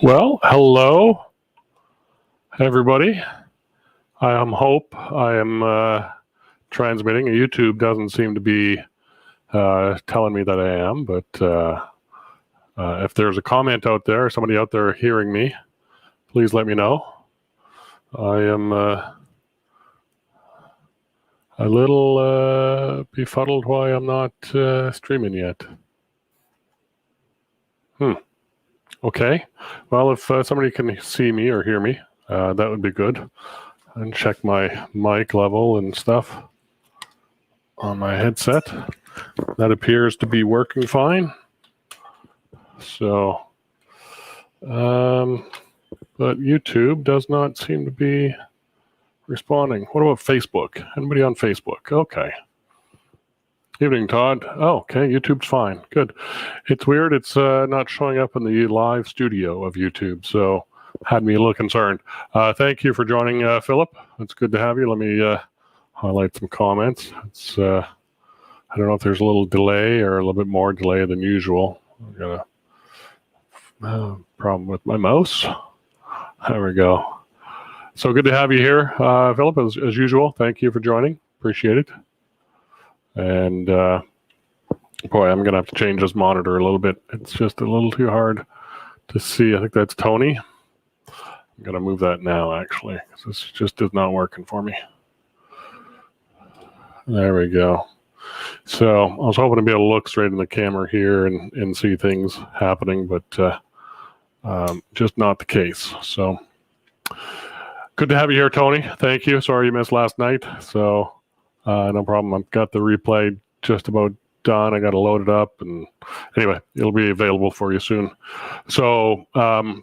Well, hello, everybody. I am Hope. I am transmitting. YouTube doesn't seem to be telling me that I am, but if there's a comment out there, somebody out there hearing me, please let me know. I am a little befuddled why I'm not streaming yet. Okay. Well, if somebody can see me or hear me, that would be good. And check my mic level and stuff on my headset. That appears to be working fine. So, but YouTube does not seem to be responding. What about Facebook? Anybody on Facebook? Okay. Evening, Todd. Oh, okay. YouTube's fine. Good. It's weird. It's not showing up in the live studio of YouTube, so had me a little concerned. Thank you for joining, Philip. It's good to have you. Let me highlight some comments. It's I don't know if there's a little delay or a little bit more delay than usual. I've got a problem with my mouse. There we go. So good to have you here, Philip, as usual. Thank you for joining. Appreciate it. And boy, I'm going to have to change this monitor a little bit. It's just a little too hard to see. I think that's Tony. I'm going to move that now, actually, because this just is not working for me. There we go. So I was hoping to be able to look straight in the camera here and see things happening, but just not the case. So good to have you here, Tony. Thank you. Sorry you missed last night. So no problem. I've got the replay just about done. I got to load it up, and anyway, it'll be available for you soon. So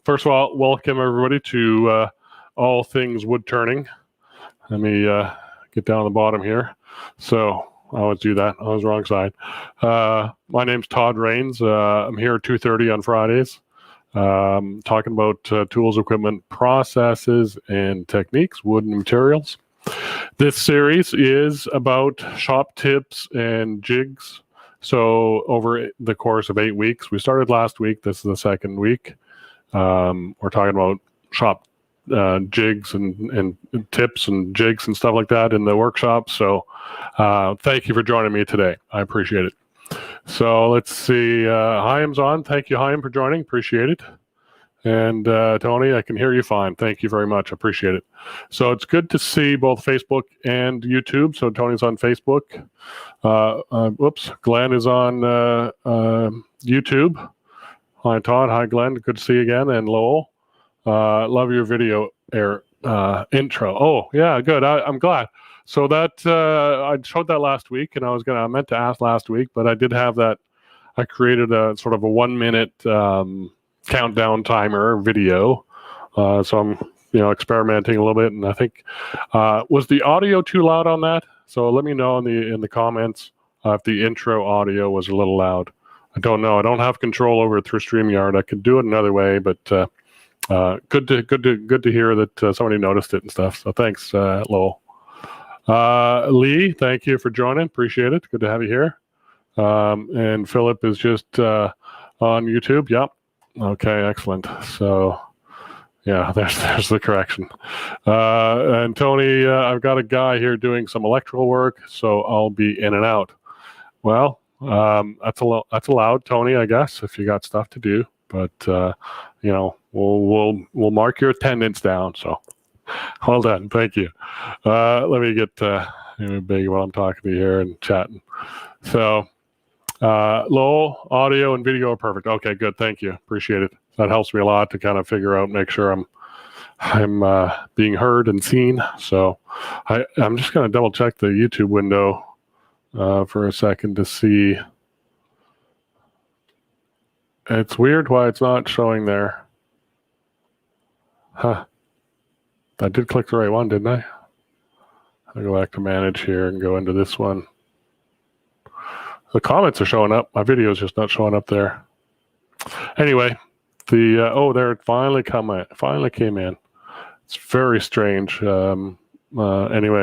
first of all, welcome everybody to All Things Woodturning. Let me get down the bottom here. So I always do that. I was wrong side. My name's Todd Rains. I'm here at 2:30 on Fridays, talking about tools, equipment, processes, and techniques, wood and materials. This series is about shop tips and jigs. So over the course of 8 weeks, we started last week. This is the second week. We're talking about shop jigs and tips and jigs and stuff like that in the workshop. So thank you for joining me today. I appreciate it. So let's see. Chaim's on. Thank you, Chaim, for joining. Appreciate it. And Tony, I can hear you fine. Thank you very much. Appreciate it. So it's good to see both Facebook and YouTube. So Tony's on Facebook. Whoops. Glenn is on YouTube. Hi, Todd. Hi, Glenn. Good to see you again. And Lowell. Love your video intro. Oh, yeah, good. I'm glad. So that I showed that last week, and I meant to ask last week, but I did have that. I created a sort of a 1 minute countdown timer video. So I'm, experimenting a little bit, and I think was the audio too loud on that? So let me know in the comments if the intro audio was a little loud. I don't know. I don't have control over it through StreamYard. I could do it another way, but good to hear that somebody noticed it and stuff. So thanks, Lowell. Lee, thank you for joining. Appreciate it. Good to have you here. And Philip is just on YouTube. Yep. Okay, excellent. So, yeah, there's the correction. And Tony, I've got a guy here doing some electrical work, so I'll be in and out. Well, that's allowed, Tony, I guess, if you got stuff to do. But we'll mark your attendance down. So, well done. Thank you. Let me get big while I'm talking to you here and chatting. So. Lowell, audio and video are perfect. Okay, good. Thank you. Appreciate it. That helps me a lot to kind of figure out, make sure I'm being heard and seen. So I'm just going to double check the YouTube window for a second to see. It's weird why it's not showing there. Huh. I did click the right one, didn't I? I'll go back to manage here and go into this one. The comments are showing up. My video is just not showing up there. Anyway, there it finally came in. It's very strange. Anyway,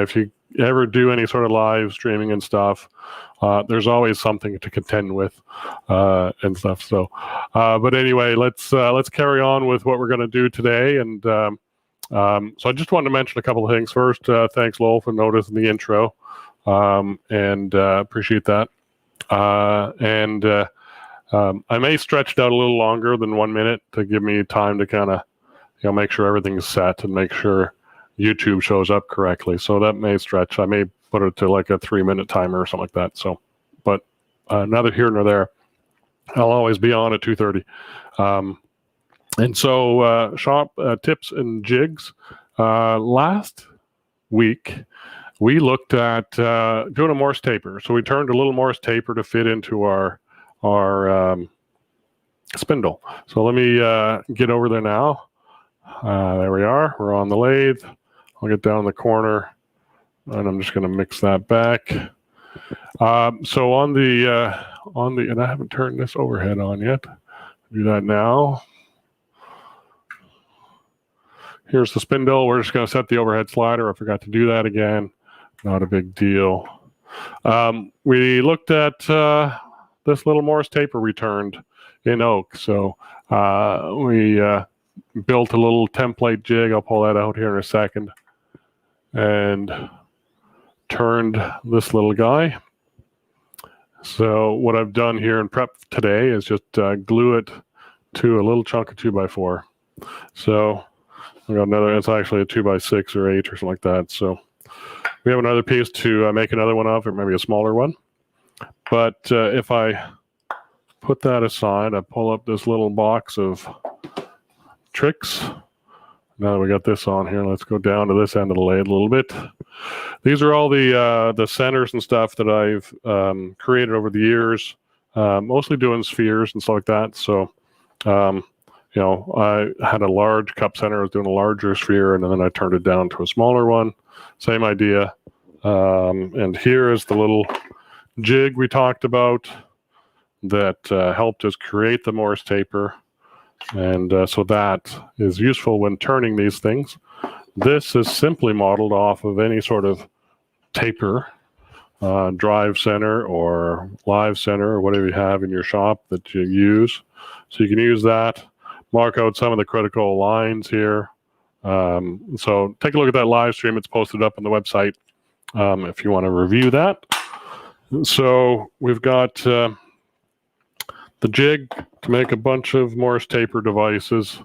if you ever do any sort of live streaming and stuff, there's always something to contend with and stuff. So, but anyway, let's carry on with what we're going to do today. And so I just wanted to mention a couple of things. First, thanks, Lowell, for noticing the intro, and appreciate that. I may stretch it out a little longer than 1 minute to give me time to kind of, make sure everything's set and make sure YouTube shows up correctly. So that may stretch. I may put it to like a 3-minute timer or something like that. So, but neither here nor there. I'll always be on at 2:30. And so shop tips and jigs. Last week, we looked at doing a Morse taper. So we turned a little Morse taper to fit into our spindle. So let me get over there now. There we are. We're on the lathe. I'll get down the corner, and I'm just going to mix that back. So on the and I haven't turned this overhead on yet. Do that now. Here's the spindle. We're just going to set the overhead slider. I forgot to do that again. Not a big deal. We looked at this little Morse taper we turned in oak. So we built a little template jig. I'll pull that out here in a second. And turned this little guy. So what I've done here in prep today is just glue it to a little chunk of 2x4. So we got another, it's actually a 2x6 or 8 or something like that. So we have another piece to make another one of, or maybe a smaller one. But if I put that aside, I pull up this little box of tricks. Now that we got this on here, let's go down to this end of the lathe a little bit. These are all the centers and stuff that I've created over the years, mostly doing spheres and stuff like that. So, I had a large cup center. I was doing a larger sphere, and then I turned it down to a smaller one. Same idea. And here is the little jig we talked about that helped us create the Morse taper. And so that is useful when turning these things. This is simply modeled off of any sort of taper, drive center or live center or whatever you have in your shop that you use. So you can use that, mark out some of the critical lines here. So take a look at that live stream. It's posted up on the website if you want to review that. So we've got the jig to make a bunch of Morse taper devices,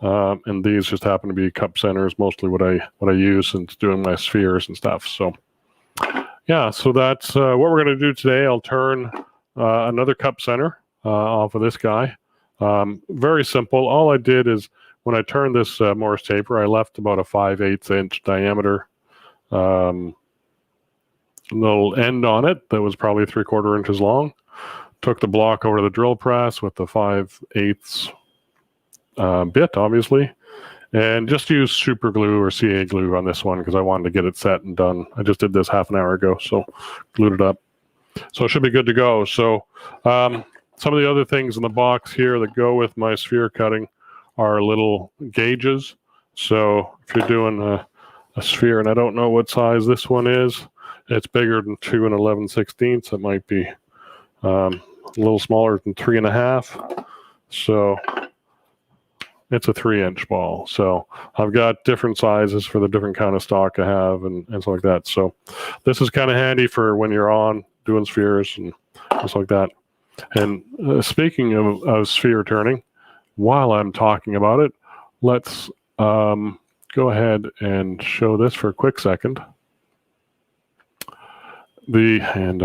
and these just happen to be cup centers, mostly what I use since doing my spheres and stuff. So yeah, so that's what we're going to do today. I'll turn another cup center off of this guy. Very simple. All I did is when I turned this Morse taper, I left about a 5/8 inch diameter little end on it that was probably 3/4 inches long. Took the block over to the drill press with the 5/8 bit, obviously, and just used super glue or CA glue on this one because I wanted to get it set and done. I just did this half an hour ago, so glued it up. So it should be good to go. So some of the other things in the box here that go with my sphere cutting are little gauges. So if you're doing a sphere, and I don't know what size this one is, it's bigger than 2 11/16. It might be a little smaller than 3.5. So it's a 3-inch ball. So I've got different sizes for the different kind of stock I have and stuff like that. So this is kind of handy for when you're on doing spheres and stuff like that. And speaking of sphere turning, while I'm talking about it, let's go ahead and show this for a quick second. And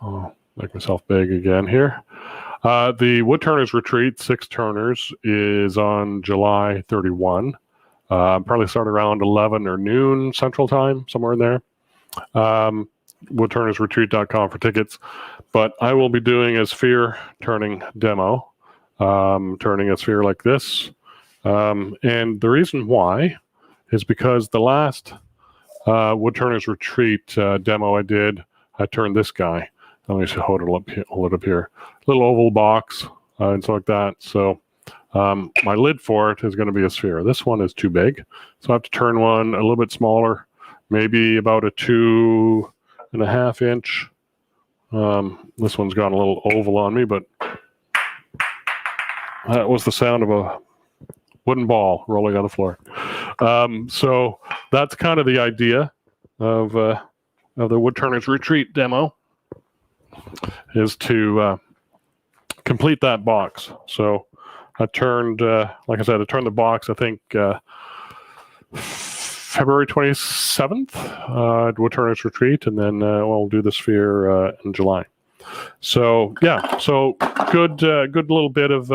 I'll make myself big again here. The Woodturners Retreat, 6 turners, is on July 31. Probably start around 11 or noon Central Time, somewhere in there. Woodturnersretreat.com for tickets. But I will be doing a sphere turning demo, turning a sphere like this. And the reason why is because the last Woodturners Retreat demo I did, I turned this guy. Let me just hold it up here. Little oval box and stuff like that. So My lid for it is going to be a sphere. This one is too big, so I have to turn one a little bit smaller, maybe about a 2.5 inch. This one's got a little oval on me, but that was the sound of a wooden ball rolling on the floor. So that's kind of the idea of the Woodturners Retreat demo, is to complete that box. So I turned, like I said, I turned the box, I think, February 27th at Woodturners Retreat, and then we'll do the sphere in July. So yeah, so good little bit of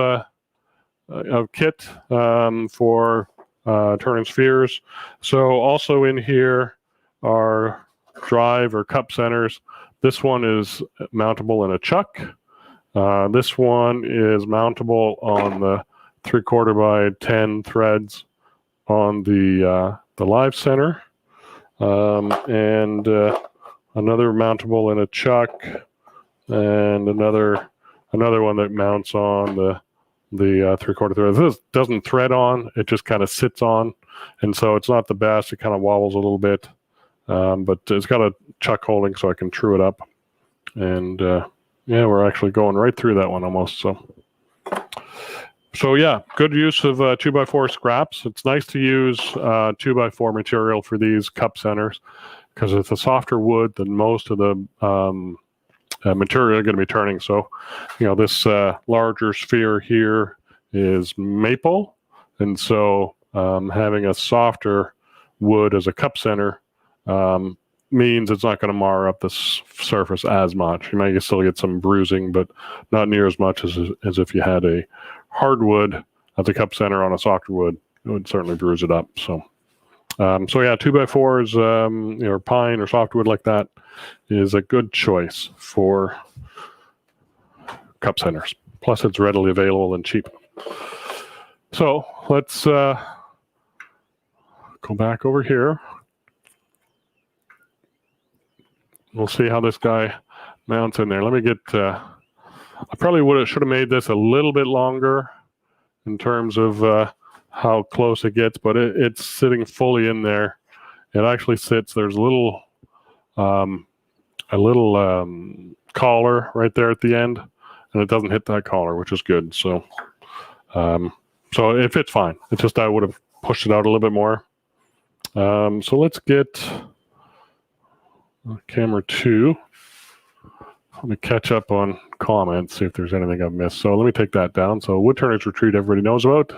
kit for turning spheres. So also in here are drive or cup centers. This one is mountable in a chuck. This one is mountable on the 3/4 by 10 threads on the live center, and another mountable in a chuck, and another one that mounts on the 3/4 thread. This doesn't thread on; it just kind of sits on, and so it's not the best. It kind of wobbles a little bit, but it's got a chuck holding, so I can true it up, and yeah, we're actually going right through that one almost. So yeah, good use of 2x4 scraps. It's nice to use 2x4 material for these cup centers because it's a softer wood than most of the material you're going to be turning. So, you know, this larger sphere here is maple, and so having a softer wood as a cup center means it's not going to mar up the surface as much. You might still get some bruising, but not near as much as if you had a hardwood at the cup center on a softer wood. It would certainly bruise it up. So yeah, 2x4s, or pine or softwood like that is a good choice for cup centers. Plus, it's readily available and cheap. So let's go back over here. We'll see how this guy mounts in there. Let me get. I probably should have made this a little bit longer in terms of how close it gets, but it's sitting fully in there. It actually sits. There's a little collar right there at the end, and it doesn't hit that collar, which is good. So, so it fits fine. It's just I would have pushed it out a little bit more. So let's get camera 2. Let me catch up on comments, see if there's anything I've missed. So let me take that down. So Woodturners Retreat, everybody knows about.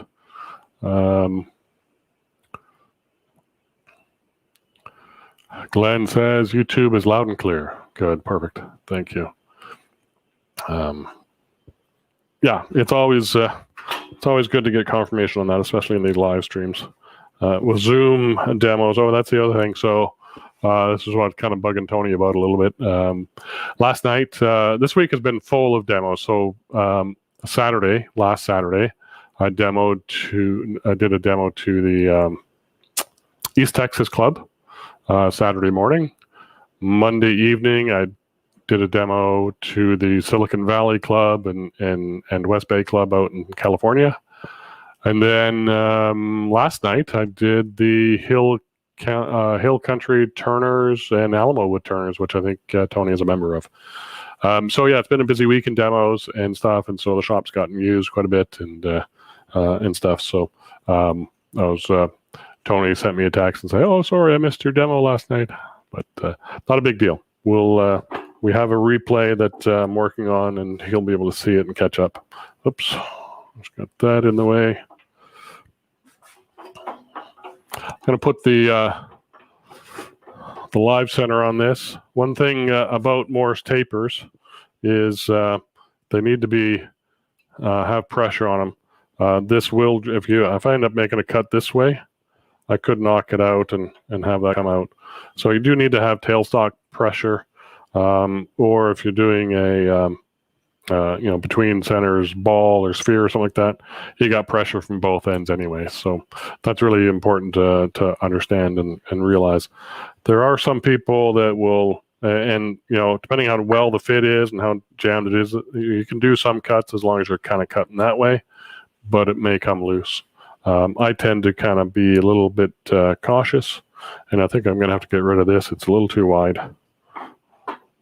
Glenn says YouTube is loud and clear. Good, perfect. Thank you. Yeah, it's always good to get confirmation on that, especially in these live streams. With Zoom demos, that's the other thing. So this is what kind of bugging Tony about a little bit. Last night, this week has been full of demos. So last Saturday, I did a demo to the East Texas Club Saturday morning. Monday evening, I did a demo to the Silicon Valley Club and West Bay Club out in California. And then last night, I did the Hill Country Turners and Alamo Wood Turners, which I think Tony is a member of. So yeah, it's been a busy week in demos and stuff, and so the shop's gotten used quite a bit and stuff. So Tony sent me a text and say, "Oh, sorry, I missed your demo last night," but not a big deal. We have a replay that I'm working on, and he'll be able to see it and catch up. Oops, just got that in the way. I'm going to put the live center on this. One thing about Morse tapers is they need to be have pressure on them. This will, if I end up making a cut this way, I could knock it out and have that come out. So you do need to have tailstock pressure, or if you're doing a between centers ball or sphere or something like that, you got pressure from both ends anyway. So that's really important to understand and realize. There are some people that will, and depending on how well the fit is and how jammed it is, you can do some cuts as long as you're kind of cutting that way. but it may come loose. I tend to kind of be a little bit cautious, and I think I'm going to have to get rid of this. It's a little too wide.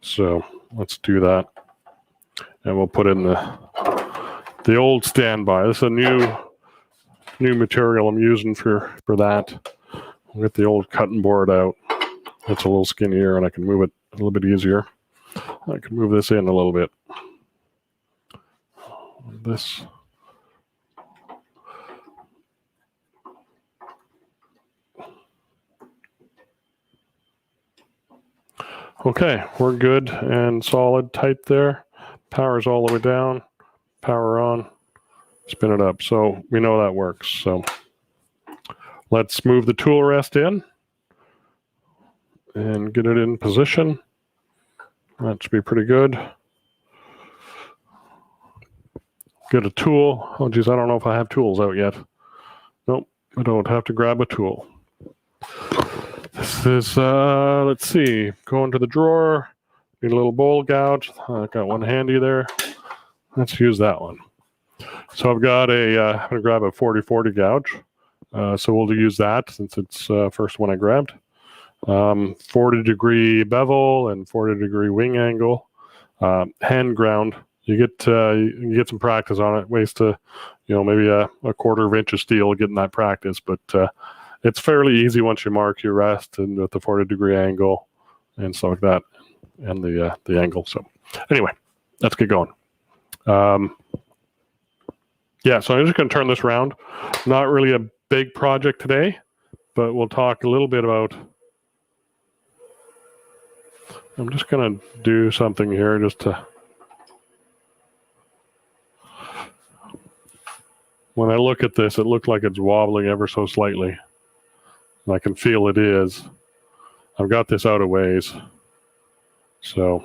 So let's do that. And we'll put in the old standby. This is a new material I'm using for that. I'll get the old cutting board out. It's a little skinnier, and I can move it a little bit easier. I can move this in a little bit. This. Okay, we're good and solid, tight there. Power's all the way down, power on, spin it up. So we know that works. So let's move the tool rest in and get it in position. That should be pretty good. Get a tool. Oh geez, I don't know if I have tools out yet. Nope, I don't have to grab a tool. This is, let's see, go into the drawer. Need a little bowl gouge. I got one handy there. Let's use that one. So I've got I'm going to grab a 40-40 gouge. So we'll use that since it's first one I grabbed. 40-degree bevel and 40-degree wing angle. Hand ground. You get some practice on it. Ways to, maybe a 1/4 inch of steel getting that practice. But it's fairly easy once you mark your rest and with the 40-degree angle and stuff like that, and the angle. So anyway, let's get going. Yeah, so I'm just going to turn this around. Not really a big project today, but we'll talk a little bit about. I'm just going to do something here just to. When I look at this, it looks like it's wobbling ever so slightly. And I can feel it is. I've got this out of ways. So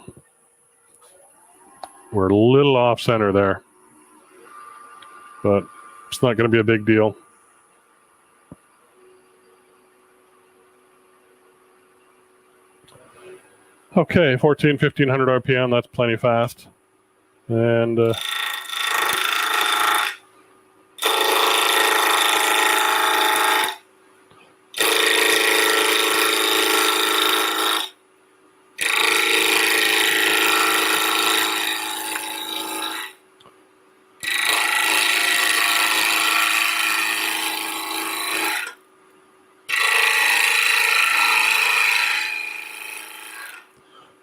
we're a little off center there. But it's not going to be a big deal. Okay, 1500 RPM, that's plenty fast. And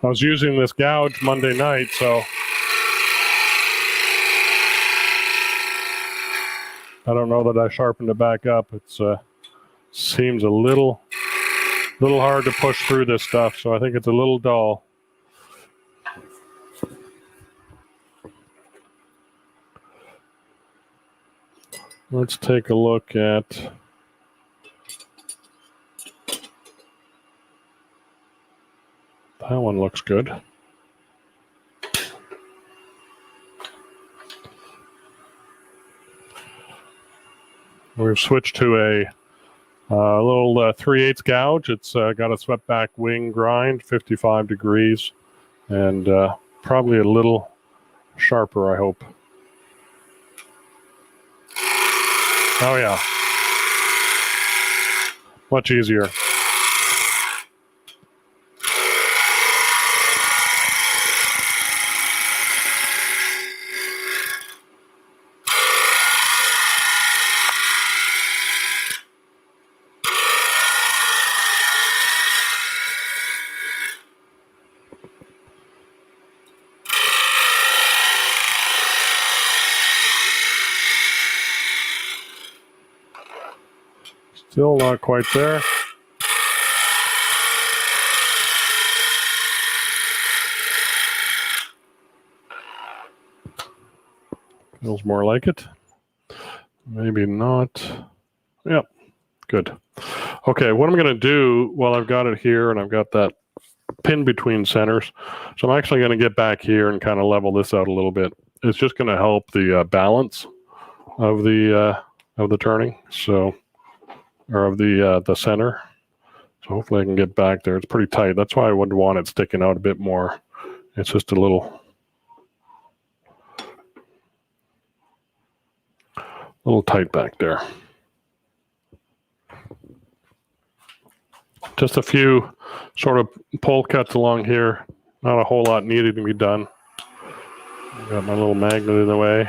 I was using this gouge Monday night, so I don't know that I sharpened it back up. It's seems a little hard to push through this stuff, so I think it's a little dull. Let's take a look at that one. Looks good. We've switched to a little 3/8 gouge. It's got a swept back wing grind, 55 degrees, and probably a little sharper, I hope. Oh yeah, much easier. Still not quite there. Feels more like it. Maybe not. Yep, good. Okay, what I'm going to do while I've got it here and I've got that pin between centers, so I'm actually going to get back here and kind of level this out a little bit. It's just going to help the balance of the turning. So. Or of the center. So hopefully I can get back there. It's pretty tight. That's why I would want it sticking out a bit more. It's just a little. little tight back there. Just a few sort of pull cuts along here. Not a whole lot needed to be done. Got my little magnet in the way.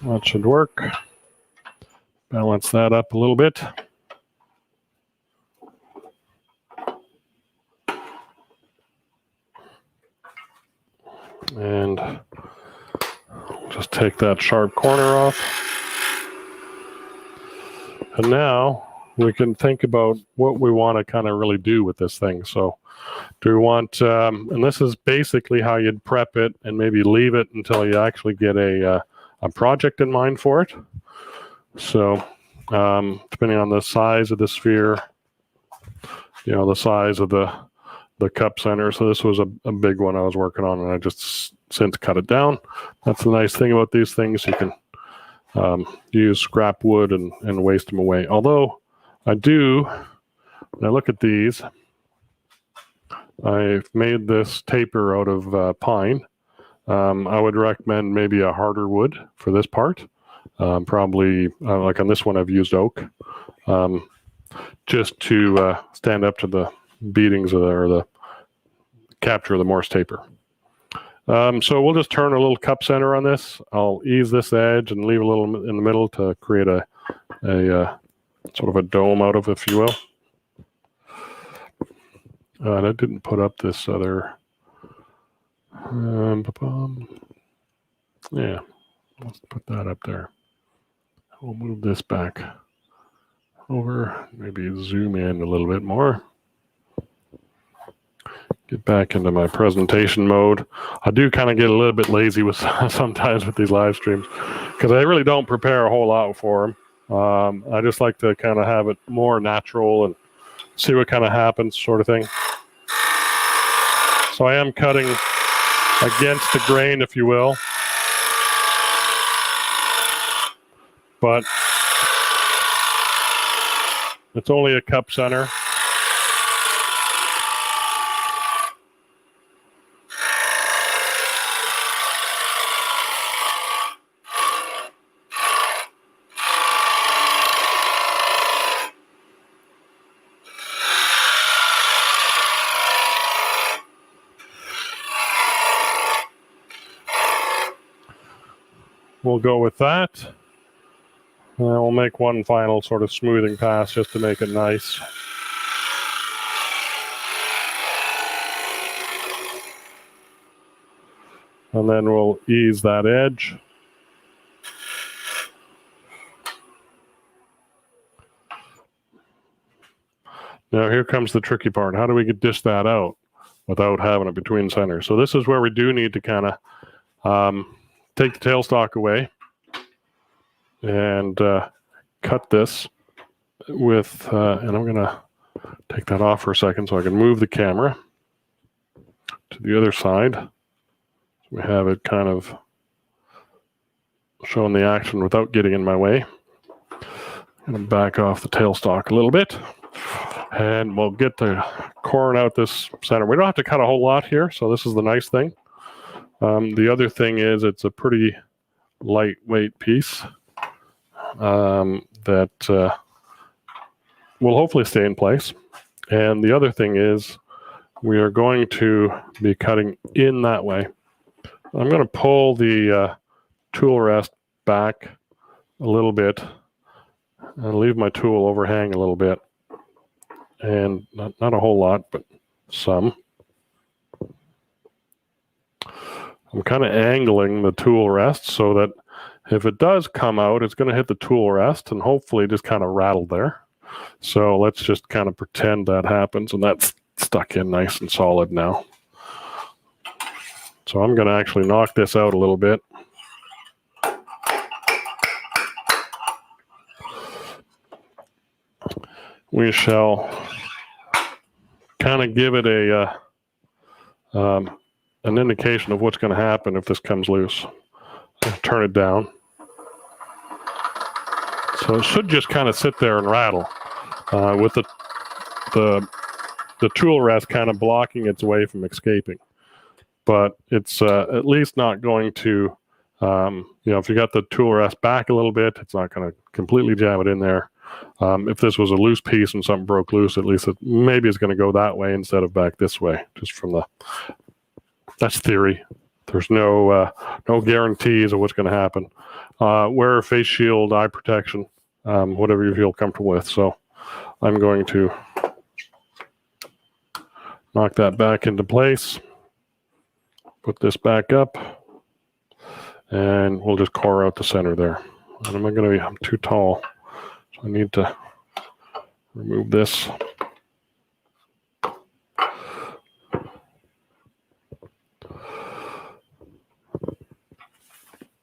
That should work. Balance that up a little bit. And just take that sharp corner off. And now we can think about what we want to kind of really do with this thing. So do we want, and this is basically how you'd prep it and maybe leave it until you actually get a project in mind for it. So depending on the size of the sphere, the size of the cup center. So this was a big one I was working on, and I just since cut it down. That's the nice thing about these things. You can use scrap wood and waste them away. Although I do, when I look at these, I've made this taper out of pine. I would recommend maybe a harder wood for this part. Probably like on this one, I've used oak, just to stand up to the beatings or the capture of the Morse taper. So we'll just turn a little cup center on this. I'll ease this edge and leave a little in the middle to create a sort of a dome out of, if you will. And I didn't put up this other. Yeah, let's put that up there. We'll move this back over, maybe zoom in a little bit more. Get back into my presentation mode. I do kind of get a little bit lazy with sometimes with these live streams because I really don't prepare a whole lot for them. I just like to kind of have it more natural and see what kind of happens, sort of thing. So I am cutting against the grain, if you will. But it's only a cup center. We'll go with that. And we'll make one final sort of smoothing pass just to make it nice. And then we'll ease that edge. Now here comes the tricky part. How do we dish that out without having it between centers? So this is where we do need to kind of take the tailstock away and cut this with, and I'm going to take that off for a second so I can move the camera to the other side. So we have it kind of showing the action without getting in my way. I'm going to back off the tailstock a little bit, and we'll get the corn out this center. We don't have to cut a whole lot here, so this is the nice thing. The other thing is it's a pretty lightweight piece that will hopefully stay in place. And the other thing is we are going to be cutting in that way. I'm going to pull the tool rest back a little bit and leave my tool overhang a little bit. And not a whole lot, but some. I'm kind of angling the tool rest so that if it does come out, it's going to hit the tool rest and hopefully just kind of rattle there. So let's just kind of pretend that happens, and that's stuck in nice and solid now. So I'm going to actually knock this out a little bit. We shall kind of give it a an indication of what's going to happen if this comes loose. Turn it down. So it should just kind of sit there and rattle with the tool rest kind of blocking its way from escaping. But it's at least not going to, if you got the tool rest back a little bit, it's not going to completely jam it in there. If this was a loose piece and something broke loose, at least maybe it's going to go that way instead of back this way, just from that's theory. There's no guarantees of what's going to happen. Wear a face shield, eye protection, whatever you feel comfortable with. So I'm going to knock that back into place. Put this back up, and we'll just core out the center there. And I'm too tall, so I need to remove this.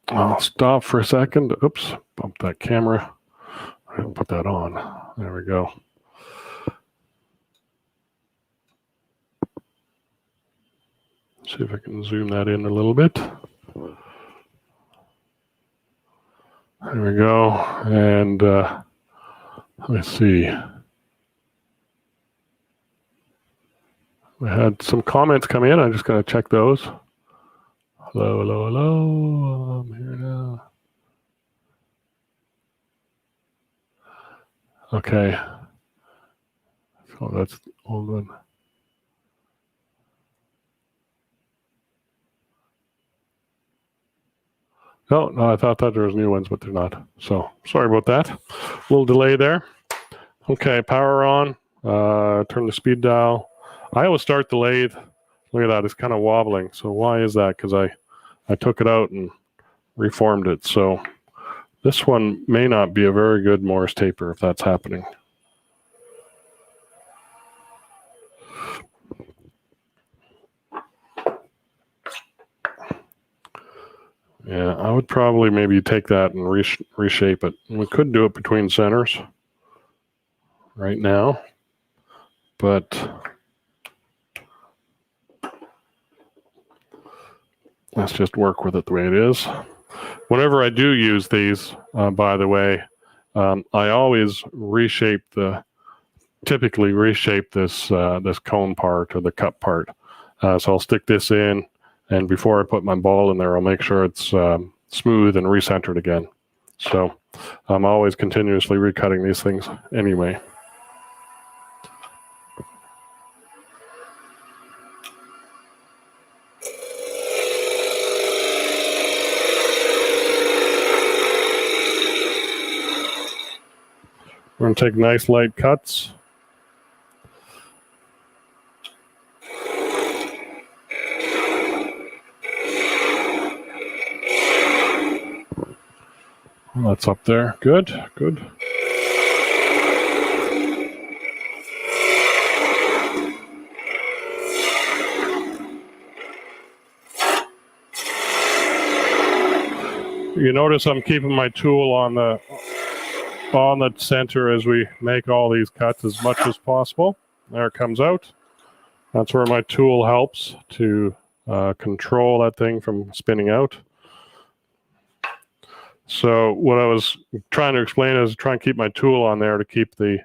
I'll stop for a second. Oops, bump that camera. I didn't put that on. There we go. See if I can zoom that in a little bit. There we go. And let's see. We had some comments come in. I'm just going to check those. Hello, hello, hello. I'm here now. Okay. So that's the old one. No, I thought that there was new ones, but they're not. So sorry about that. A little delay there. Okay, power on. Turn the speed dial. I always start the lathe. Look at that, it's kind of wobbling. So why is that? Because I took it out and reformed it. So this one may not be a very good Morse taper if that's happening. Yeah, I would probably maybe take that and reshape it. We could do it between centers right now, but let's just work with it the way it is. Whenever I do use these, by the way, I always typically reshape this cone part or the cup part. So I'll stick this in, and before I put my ball in there, I'll make sure it's smooth and recentered again. So I'm always continuously recutting these things anyway. We're going to take nice light cuts. Well, that's up there. Good, good. You notice I'm keeping my tool on the center as we make all these cuts as much as possible. There it comes out. That's where my tool helps to control that thing from spinning out. So what I was trying to explain is try and keep my tool on there to keep the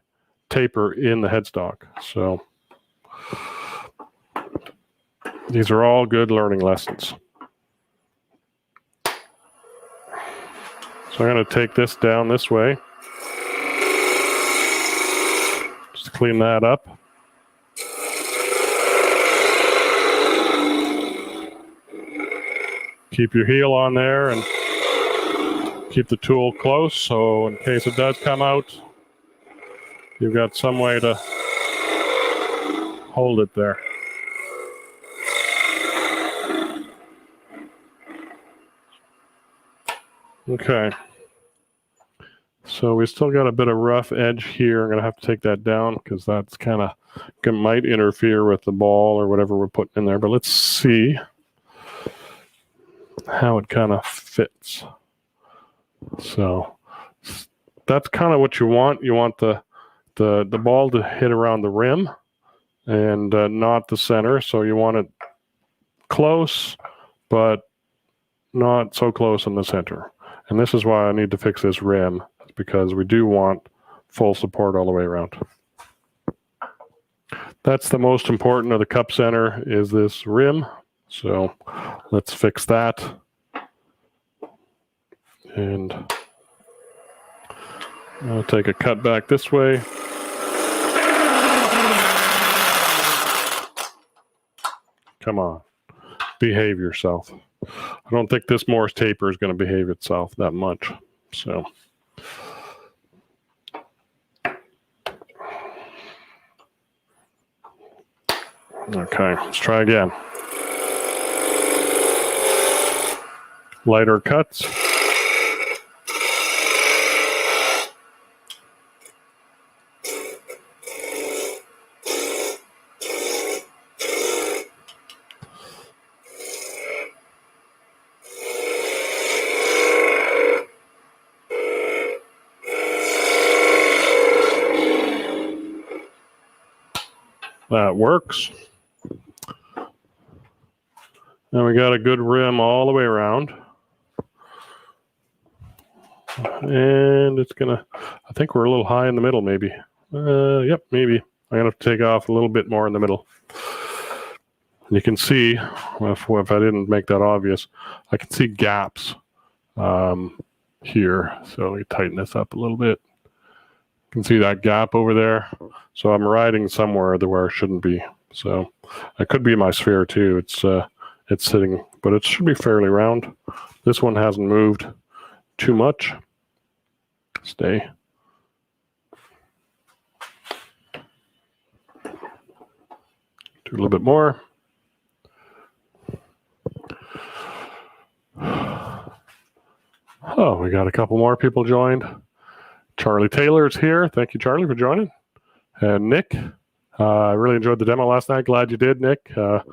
taper in the headstock. So these are all good learning lessons. So I'm going to take this down this way. Just clean that up. Keep your heel on there and keep the tool close, so in case it does come out, you've got some way to hold it there. Okay. So we still got a bit of rough edge here. I'm going to have to take that down because that's kind of might interfere with the ball or whatever we're putting in there. But let's see how it kind of fits. So that's kind of what you want. You want the ball to hit around the rim and not the center. So you want it close, but not so close in the center. And this is why I need to fix this rim, because we do want full support all the way around. That's the most important of the cup center, is this rim. So let's fix that. And I'll take a cut back this way. Come on, behave yourself. I don't think this Morse taper is going to behave itself that much. So okay, let's try again. Lighter cuts. That works. And we got a good rim all the way around. And it's gonna, I think we're a little high in the middle, maybe. Yep, maybe. I'm gonna have to take off a little bit more in the middle. You can see, if I didn't make that obvious, I can see gaps here. So let me tighten this up a little bit. You can see that gap over there. So I'm riding somewhere where it shouldn't be. So it could be my sphere too. It's sitting, but it should be fairly round. This one hasn't moved too much. Stay. Do a little bit more. Oh, we got a couple more people joined. Charlie Taylor's here. Thank you, Charlie, for joining. And Nick, I really enjoyed the demo last night. Glad you did, Nick. Well,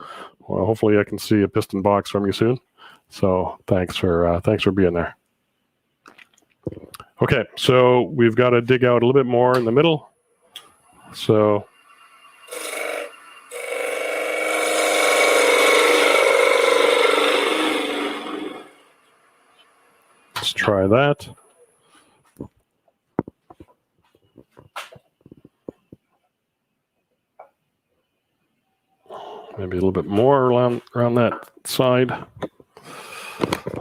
hopefully I can see a piston box from you soon. So thanks for being there. Okay, so we've got to dig out a little bit more in the middle. So let's try that. Maybe a little bit more around that side.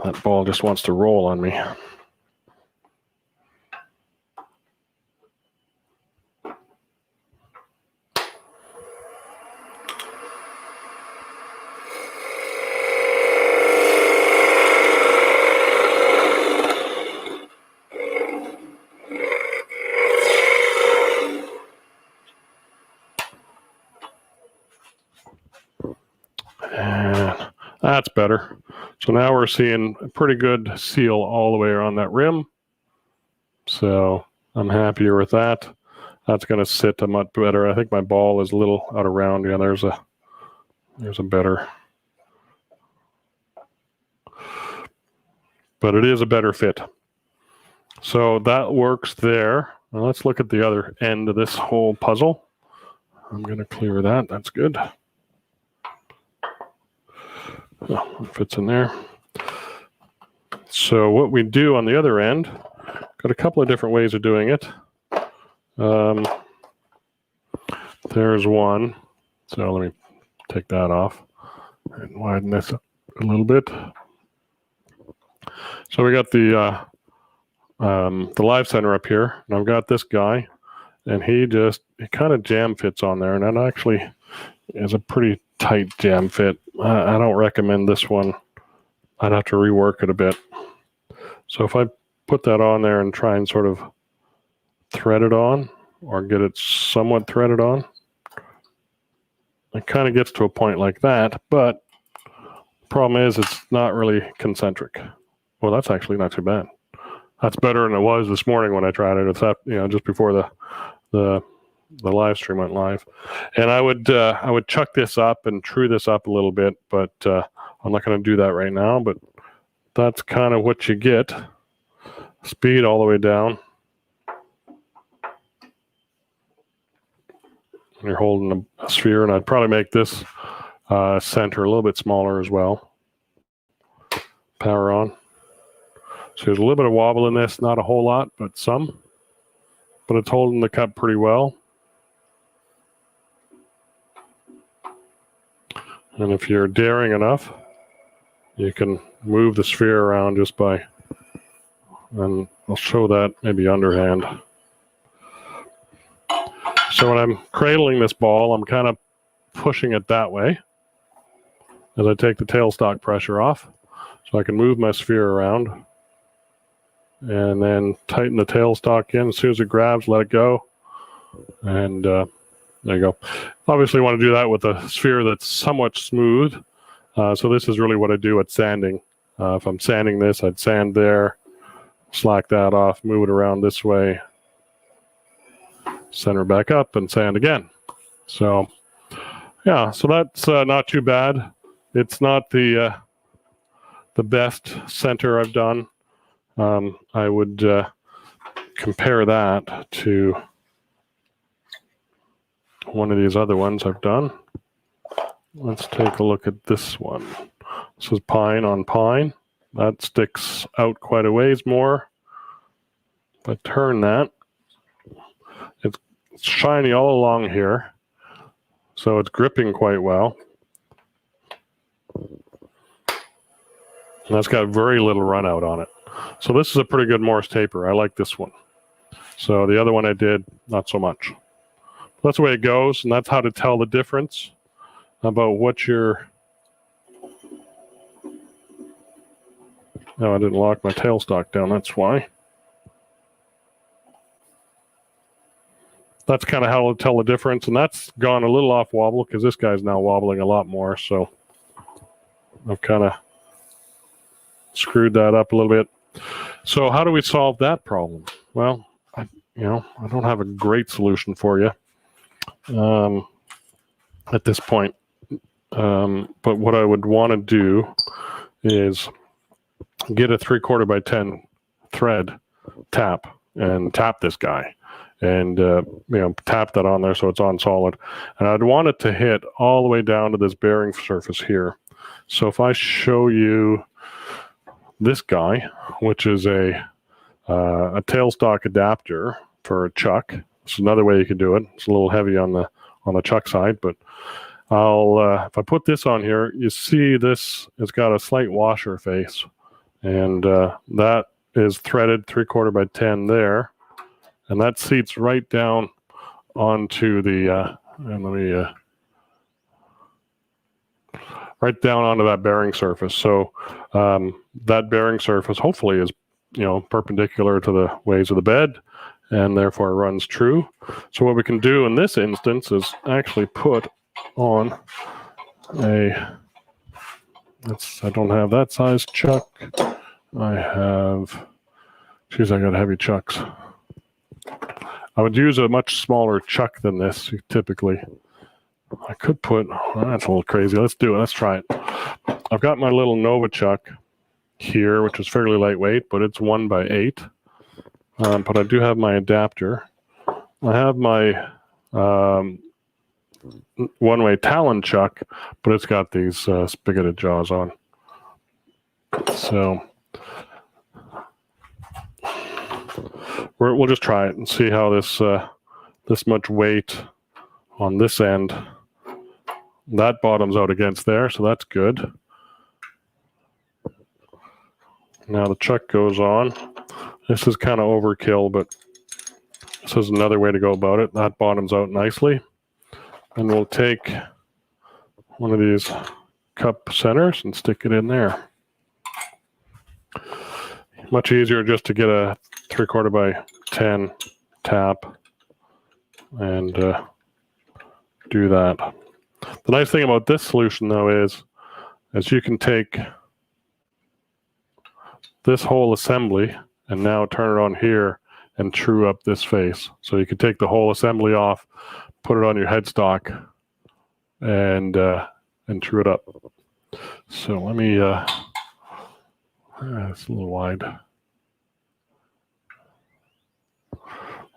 That ball just wants to roll on me. And that's better. So now we're seeing a pretty good seal all the way around that rim. So I'm happier with that. That's going to sit a much better. I think my ball is a little out of round. Yeah, there's a better. But it is a better fit. So that works there. Now let's look at the other end of this whole puzzle. I'm going to clear that. That's good. Oh, it fits in there. So what we do on the other end, got a couple of different ways of doing it. There's one. So let me take that off and widen this up a little bit. So we got the live center up here, and I've got this guy, and he kind of jam fits on there, and that actually is a pretty tight jam fit. I don't recommend this one. I'd have to rework it a bit. So if I put that on there and try and sort of thread it on, or get it somewhat threaded on, it kind of gets to a point like that, but the problem is it's not really concentric. Well, that's actually not too bad. That's better than it was this morning when I tried it. It's up, just before the live stream went live. And I would chuck this up and true this up a little bit, but I'm not going to do that right now. But that's kind of what you get. Speed all the way down. and you're holding a sphere, and I'd probably make this center a little bit smaller as well. Power on. So there's a little bit of wobble in this, not a whole lot, but some. But it's holding the cup pretty well. And if you're daring enough, you can move the sphere around just by, and I'll show that maybe underhand. So when I'm cradling this ball, I'm kind of pushing it that way as I take the tailstock pressure off. So I can move my sphere around and then tighten the tailstock in. As soon as it grabs, let it go. And there you go. Obviously you want to do that with a sphere that's somewhat smooth. So this is really what I do at sanding. If I'm sanding this, I'd sand there, slack that off, move it around this way, center back up, and sand again. So yeah, so that's not too bad. It's not the best center I've done. I would compare that to one of these other ones I've done. Let's take a look at this one. This is pine on pine. That sticks out quite a ways more. If I turn that, it's shiny all along here. So it's gripping quite well. And that's got very little run out on it. So this is a pretty good Morse taper. I like this one. So the other one I did, not so much. That's the way it goes, and that's how to tell the difference about what your... No, I didn't lock my tailstock down, that's why. That's kind of how to tell the difference, and that's gone a little off wobble because this guy's now wobbling a lot more, so I've kind of screwed that up a little bit. So how do we solve that problem? Well, I don't have a great solution for you at this point. But what I would want to do is get a 3/4 by 10 thread tap and tap this guy, and tap that on there so it's on solid. And I'd want it to hit all the way down to this bearing surface here. So if I show you this guy, which is a tailstock adapter for a chuck. This is another way you can do it. It's a little heavy on the chuck side, but I'll if I put this on here, you see this, it's got a slight washer face, and that is threaded 3/4 by 10 there, and that seats right down onto the right down onto that bearing surface. So that bearing surface hopefully is perpendicular to the ways of the bed, and therefore runs true. So what we can do in this instance is actually put on I don't have that size chuck. I got heavy chucks. I would use a much smaller chuck than this typically. I could put, that's a little crazy. Let's do it. Let's try it. I've got my little Nova chuck here, which is fairly lightweight, but it's 1 by 8. But I do have my adapter. I have my one-way Talon chuck, but it's got these spigoted jaws on. So we'll just try it and see how this much weight on this end, that bottoms out against there, so that's good. Now the chuck goes on. This is kind of overkill, but this is another way to go about it. That bottoms out nicely. And we'll take one of these cup centers and stick it in there. Much easier just to get a 3/4 by 10 tap and do that. The nice thing about this solution, though, is you can take this whole assembly and now turn it on here and true up this face. So you can take the whole assembly off, put it on your headstock, and true it up. So let me, it's a little wide.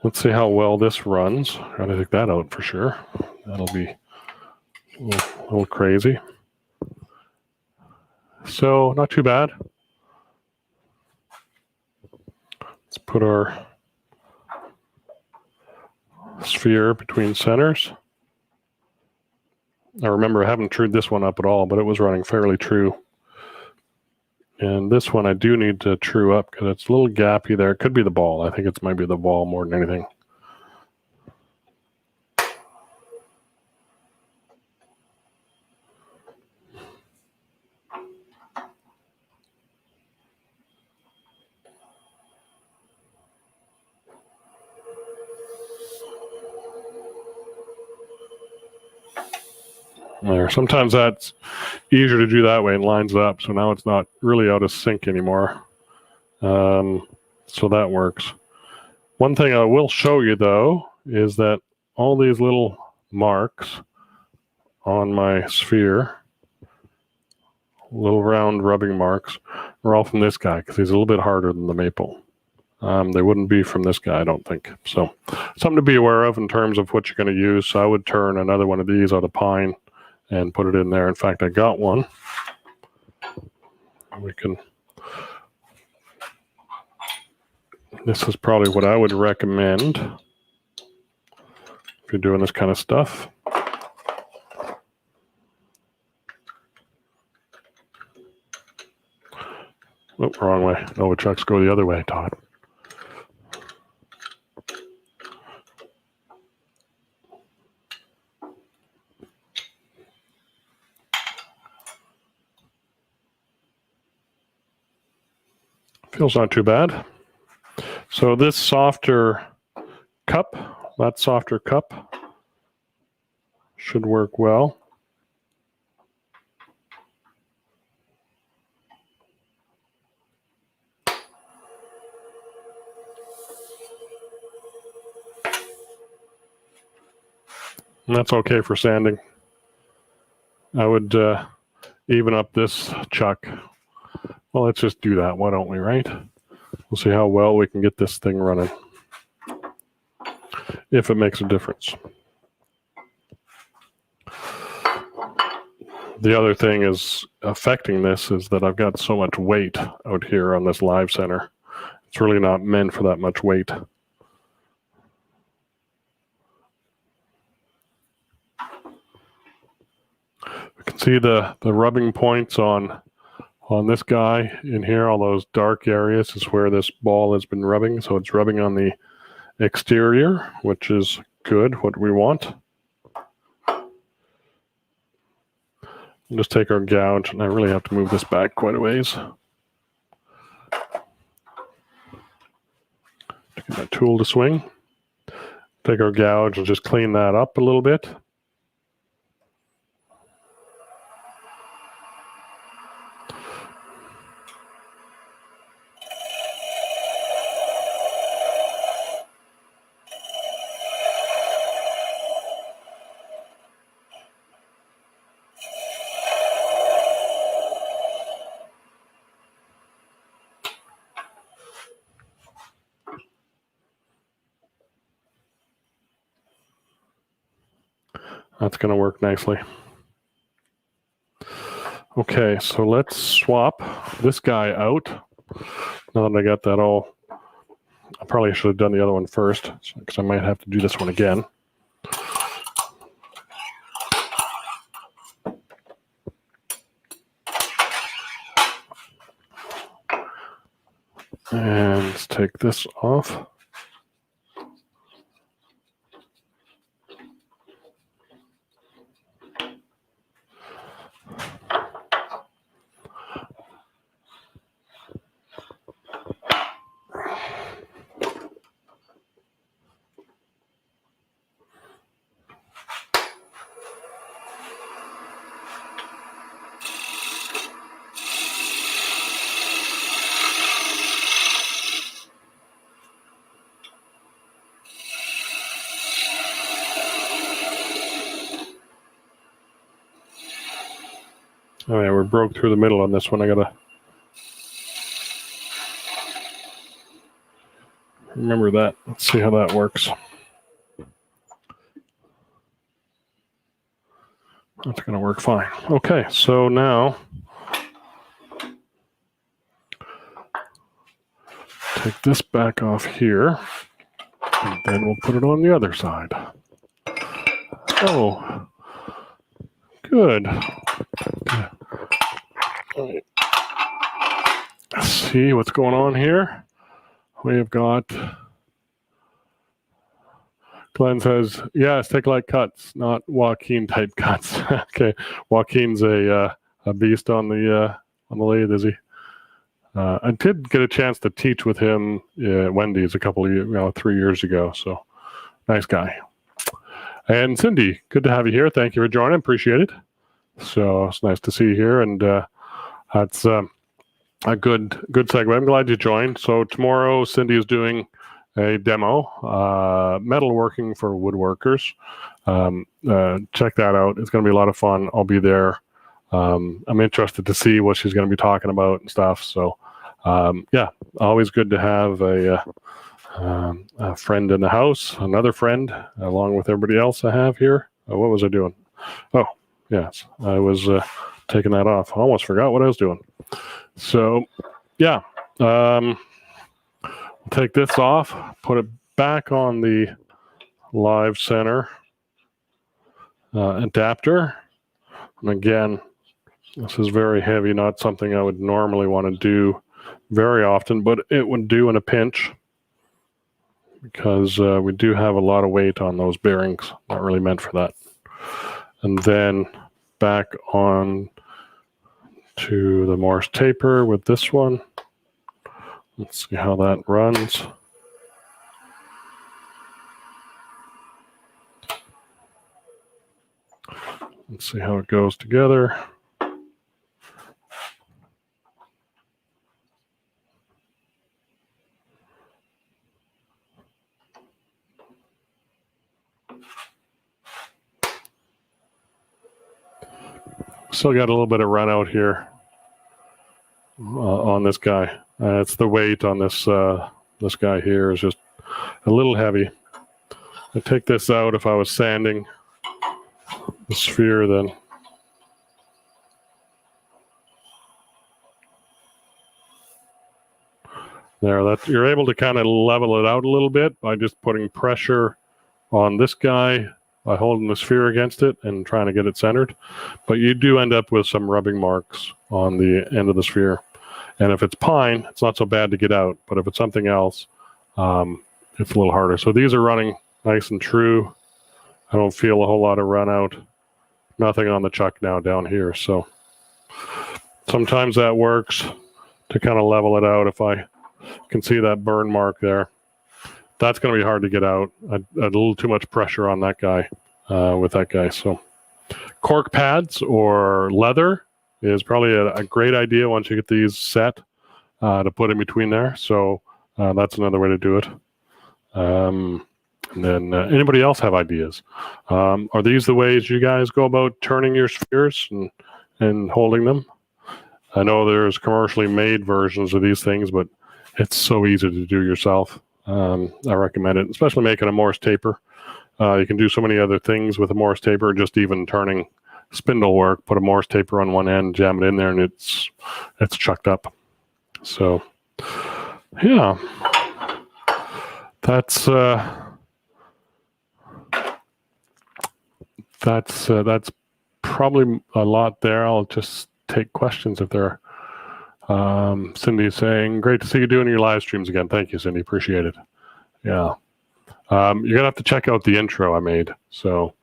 Let's see how well this runs. Gotta take that out for sure. That'll be a little crazy. So not too bad. Let's put our sphere between centers. I remember I haven't trued this one up at all, but it was running fairly true. And this one I do need to true up because it's a little gappy there. It could be the ball. I think it might be the ball more than anything. There. Sometimes that's easier to do that way and lines it up. So now it's not really out of sync anymore. So that works. One thing I will show you though is that all these little marks on my sphere, little round rubbing marks, are all from this guy because he's a little bit harder than the maple. They wouldn't be from this guy, I don't think. So something to be aware of in terms of what you're going to use. So I would turn another one of these out of pine and put it in there. In fact, I got one. We can. This is probably what I would recommend if you're doing this kind of stuff. Oh, wrong way. No, chucks go the other way, Todd. Feels not too bad. So this softer cup, that softer cup should work well. And that's okay for sanding. I would even up this chuck. Well, let's just do that. Why don't we, right? We'll see how well we can get this thing running. If it makes a difference. The other thing is affecting this is that I've got so much weight out here on this live center. It's really not meant for that much weight. We can see the rubbing points on this guy in here. All those dark areas is where this ball has been rubbing. So it's rubbing on the exterior, which is good, what we want. We'll just take our gouge, and I really have to move this back quite a ways. Get that tool to swing. Take our gouge and just clean that up a little bit. That's going to work nicely. Okay, so let's swap this guy out. Now that I got that all, I probably should have done the other one first, because I might have to do this one again. And let's take this off. Oh yeah, we're broke through the middle on this one. I gotta remember that. Let's see how that works. That's going to work fine. Okay, so now take this back off here, and then we'll put it on the other side. Oh, good. Let's see what's going on here. We have got, Glenn says, yes, take light cuts, not Joaquin type cuts. Okay, Joaquin's a beast on the lathe, is he? I did get a chance to teach with him at Wendy's a couple of years, 3 years ago. So nice guy. And Cindy, good to have you here. Thank you for joining. Appreciate it. So it's nice to see you here, and that's a good segue. I'm glad you joined. So tomorrow, Cindy is doing a demo, metalworking for woodworkers. Check that out. It's going to be a lot of fun. I'll be there. I'm interested to see what she's going to be talking about and stuff. So, yeah, always good to have a friend in the house, another friend, along with everybody else I have here. What was I doing? Oh, yes, I was taking that off. I almost forgot what I was doing. So, yeah, we'll take this off, put it back on the live center adapter. And again, this is very heavy, not something I would normally want to do very often, but it would do in a pinch because we do have a lot of weight on those bearings, not really meant for that. And then back on to the Morse taper with this one. Let's see how that runs. Let's see how it goes together. Still got a little bit of run out here on this guy. It's the weight on this this guy here is just a little heavy. I'd take this out if I was sanding the sphere then. There, that you're able to kind of level it out a little bit by just putting pressure on this guy by holding the sphere against it and trying to get it centered. But you do end up with some rubbing marks on the end of the sphere. And if it's pine, it's not so bad to get out. But if it's something else, it's a little harder. So these are running nice and true. I don't feel a whole lot of run out. Nothing on the chuck now down here. So sometimes that works to kind of level it out. If I can see that burn mark there, that's going to be hard to get out. A little too much pressure on that guy with that guy. So cork pads or leather is probably a great idea once you get these set to put in between there. So that's another way to do it. And then anybody else have ideas? Are these the ways you guys go about turning your spheres and holding them? I know there's commercially made versions of these things, but it's so easy to do yourself. I recommend it, especially making a Morse taper. You can do so many other things with a Morse taper, just even turning spindle work, put a Morse taper on one end, jam it in there, and it's chucked up. So, yeah, that's probably a lot there. I'll just take questions if there are. Cindy's saying, great to see you doing your live streams again. Thank you, Cindy. Appreciate it. Yeah. You're going to have to check out the intro I made. So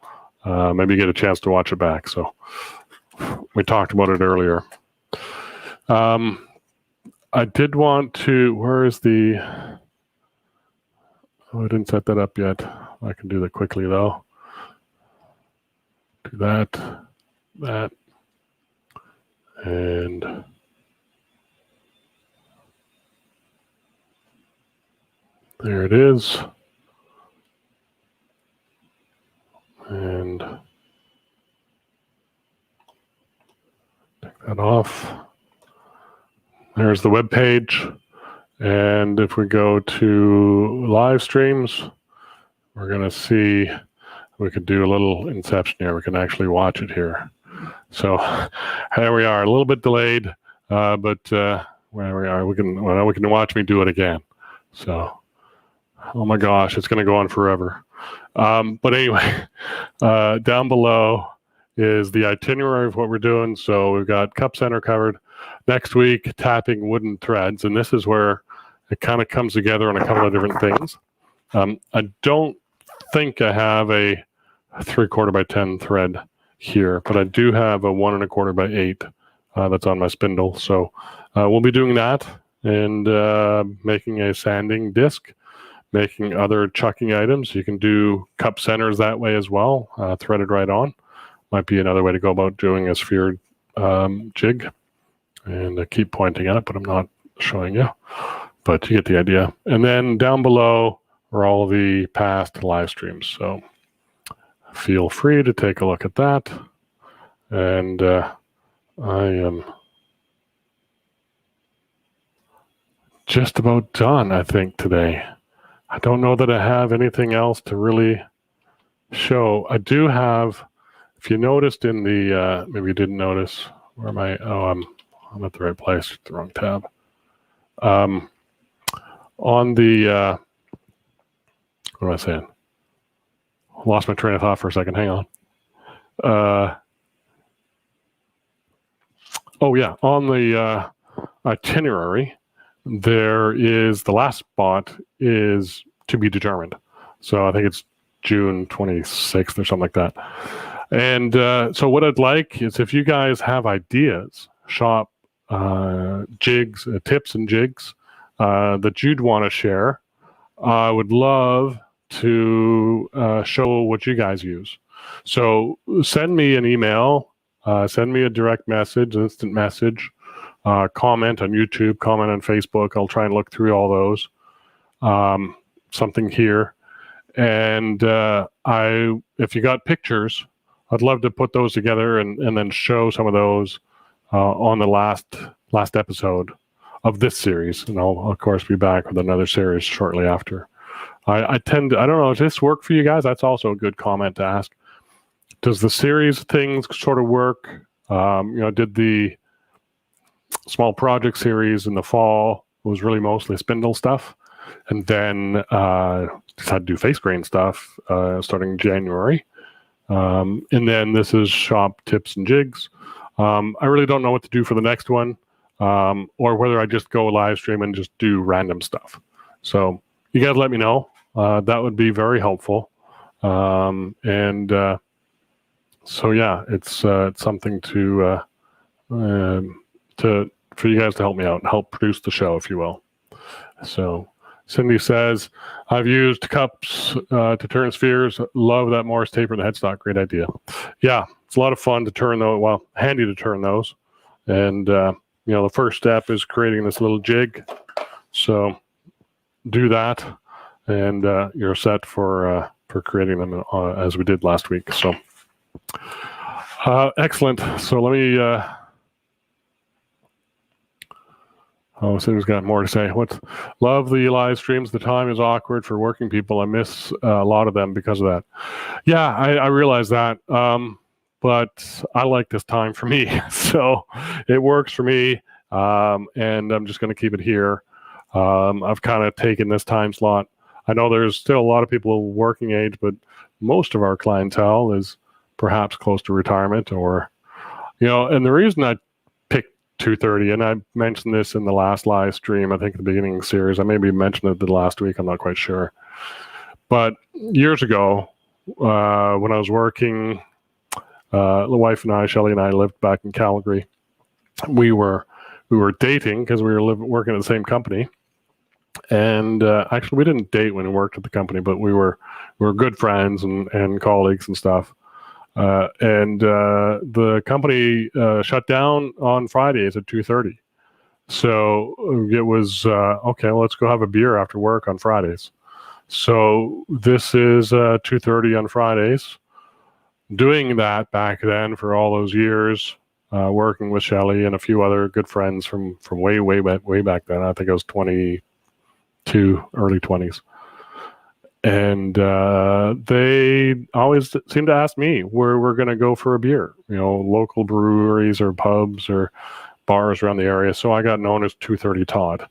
maybe get a chance to watch it back. So we talked about it earlier. I did want to, where is the, oh, I didn't set that up yet. I can do that quickly though. Do that, and there it is. And take that off. There's the web page. And if we go to live streams, we're going to see we could do a little inception here. We can actually watch it here. So there we are, a little bit delayed, but where we are, we can watch me do it again. So, oh my gosh, it's going to go on forever. But anyway, down below is the itinerary of what we're doing. So we've got Cup Center covered. Next week, tapping wooden threads, and this is where it kind of comes together on a couple of different things. I don't think I have a 3/4 by 10 thread here, but I do have a 1 1/4 by 8 that's on my spindle. So we'll be doing that and making a sanding disc, making other chucking items. You can do cup centers that way as well, threaded right on. Might be another way to go about doing a sphere jig. And I keep pointing at it, but I'm not showing you. But you get the idea. And then down below are all the past live streams. So feel free to take a look at that. And I am just about done, I think, today. I don't know that I have anything else to really show. I do have, if you noticed in the, maybe you didn't notice, where am I? Oh, I'm at the right place, the wrong tab. On the, what am I saying? Lost my train of thought for a second. Hang on. Oh yeah, on the itinerary, there is the last spot is to be determined. So I think it's June 26th or something like that. And so what I'd like is if you guys have ideas, shop jigs, tips and jigs that you'd want to share, I would love to show what you guys use. So send me an email, send me a direct message, an instant message, comment on YouTube, comment on Facebook. I'll try and look through all those. Something here. And if you got pictures, I'd love to put those together and then show some of those on the last episode of this series. And I'll, of course, be back with another series shortly after. I don't know, does this work for you guys? That's also a good comment to ask. Does the series things sort of work? Did the small project series in the fall, it was really mostly spindle stuff. And then just had to do face grain stuff starting January. And then this is shop tips and jigs. I really don't know what to do for the next one, or whether I just go live stream and just do random stuff. So you guys let me know. That would be very helpful. So yeah, it's something for you guys to help me out and help produce the show, if you will. So Cindy says, I've used cups to turn spheres. Love that Morse taper in the headstock. Great idea. Yeah, it's a lot of fun to turn those. Well, handy to turn those. And, the first step is creating this little jig. So do that, and you're set for creating them as we did last week. So excellent. So let me... Cindy's got more to say. Love the live streams. The time is awkward for working people. I miss a lot of them because of that. Yeah, I realize that. But I like this time for me. So it works for me. And I'm just going to keep it here. I've kind of taken this time slot. I know there's still a lot of people working age, but most of our clientele is perhaps close to retirement or, and the reason I 2:30, and I mentioned this in the last live stream, I think at the beginning of the series. I maybe mentioned it the last week, I'm not quite sure. But years ago, when I was working, the wife and I, Shelly and I, lived back in Calgary. We were dating because we were working at the same company. And actually, we didn't date when we worked at the company, but we were good friends and colleagues and stuff. The company shut down on Fridays at 2:30. So it was, okay, well, let's go have a beer after work on Fridays. So this is 2:30 on Fridays. Doing that back then for all those years, working with Shelly and a few other good friends from way back then. I think I was 22, early 20s. And they always seem to ask me where we're going to go for a beer, local breweries or pubs or bars around the area. So I got known as 230 Todd.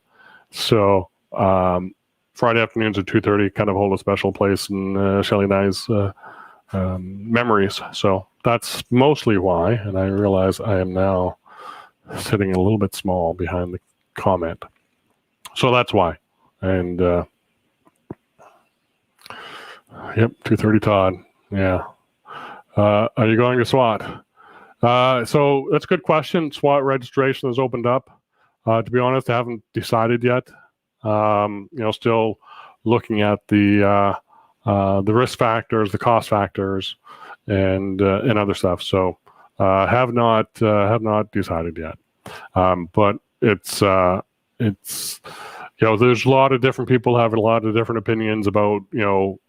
So Friday afternoons at 2:30 kind of hold a special place in Shelley and I's memories. So that's mostly why. And I realize I am now sitting a little bit small behind the comment. So that's why. And yep, 2:30 Todd. Yeah. Are you going to SWAT? So that's a good question. SWAT registration has opened up. To be honest, I haven't decided yet. Still looking at the risk factors, the cost factors, and other stuff. So have not decided yet. But it's there's a lot of different people have a lot of different opinions about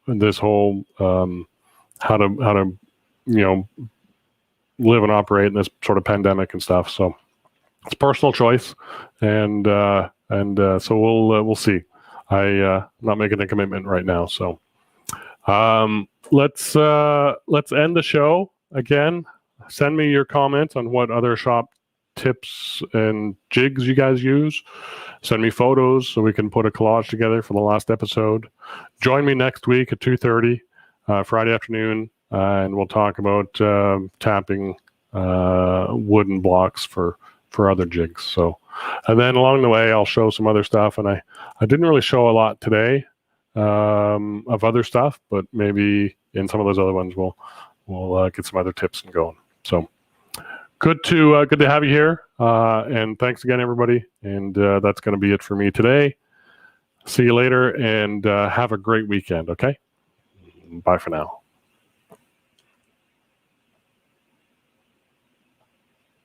this whole how to live and operate in this sort of pandemic and stuff. So it's personal choice, and so we'll see. I'm not making a commitment right now. So let's end the show again. Send me your comments on what other shop tips and jigs you guys use. Send me photos so we can put a collage together for the last episode. Join me next week at 2:30 Friday afternoon, and we'll talk about tapping wooden blocks for other jigs. So, and then along the way, I'll show some other stuff. And I didn't really show a lot today of other stuff, but maybe in some of those other ones, we'll get some other tips and going. So good to have you here. And thanks again, everybody. And that's going to be it for me today. See you later, and have a great weekend. Okay. Bye for now.